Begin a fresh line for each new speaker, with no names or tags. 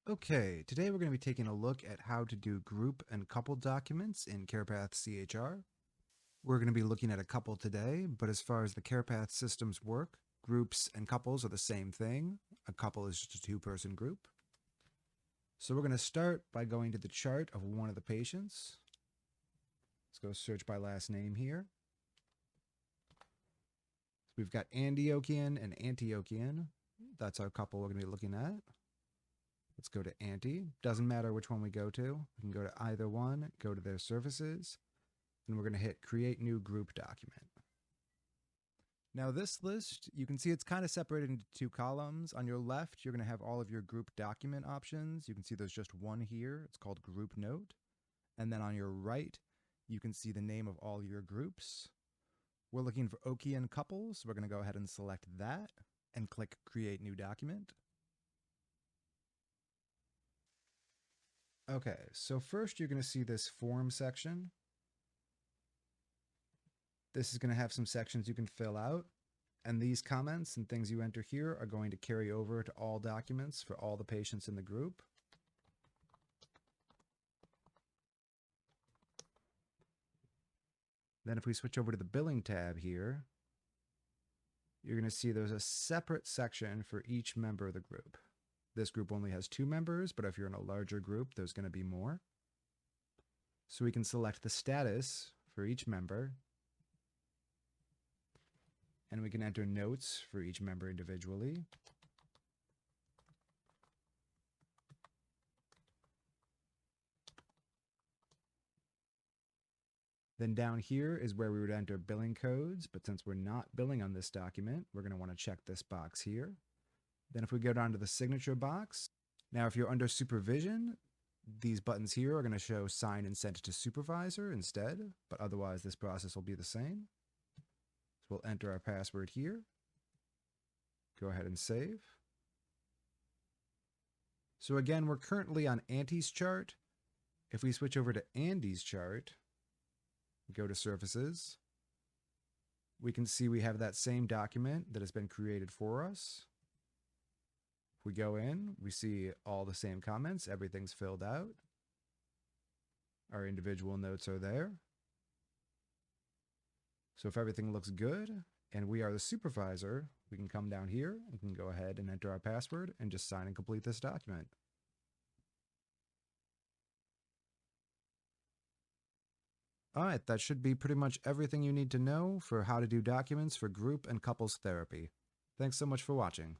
Okay, today we're going to be taking a look at how to do group and couple documents in CarePaths EHR. We're going to be looking at a couple today, but as far as the CarePath systems work, groups and couples are the same thing. A couple is just a two-person group. So we're going to start by going to the chart of one of the patients. Let's go search by last name here. We've got Andiokian and Antiochian. That's our couple we're going to be looking at. Let's go to Anti. Doesn't matter which one we go to. We can go to either one, go to their services, and we're going to hit Create New Group Document. Now this list, you can see it's kind of separated into two columns. On your left, you're going to have all of your group document options. You can see there's just one here. It's called Group Note. And then on your right, you can see the name of all your groups. We're looking for Okian couples. We're going to go ahead and select that and click Create New Document. Okay, so first you're going to see this form section. This is going to have some sections you can fill out, and these comments and things you enter here are going to carry over to all documents for all the patients in the group. Then if we switch over to the billing tab here, you're going to see there's a separate section for each member of the group. This group only has 2 members, but if you're in a larger group, there's going to be more. So we can select the status for each member, and we can enter notes for each member individually. Then down here is where we would enter billing codes, but since we're not billing on this document, we're going to want to check this box here. Then if we go down to the signature box, now if you're under supervision, these buttons here are going to show sign and send to supervisor instead, but otherwise this process will be the same. So we'll enter our password here. Go ahead and save. So again, we're currently on Anti's chart. If we switch over to Andy's chart, go to services, we can see we have that same document that has been created for us. If we go in, we see all the same comments, everything's filled out. Our individual notes are there. So if everything looks good and we are the supervisor, we can come down here and can go ahead and enter our password and just sign and complete this document. All right, that should be pretty much everything you need to know for how to do documents for group and couples therapy. Thanks so much for watching.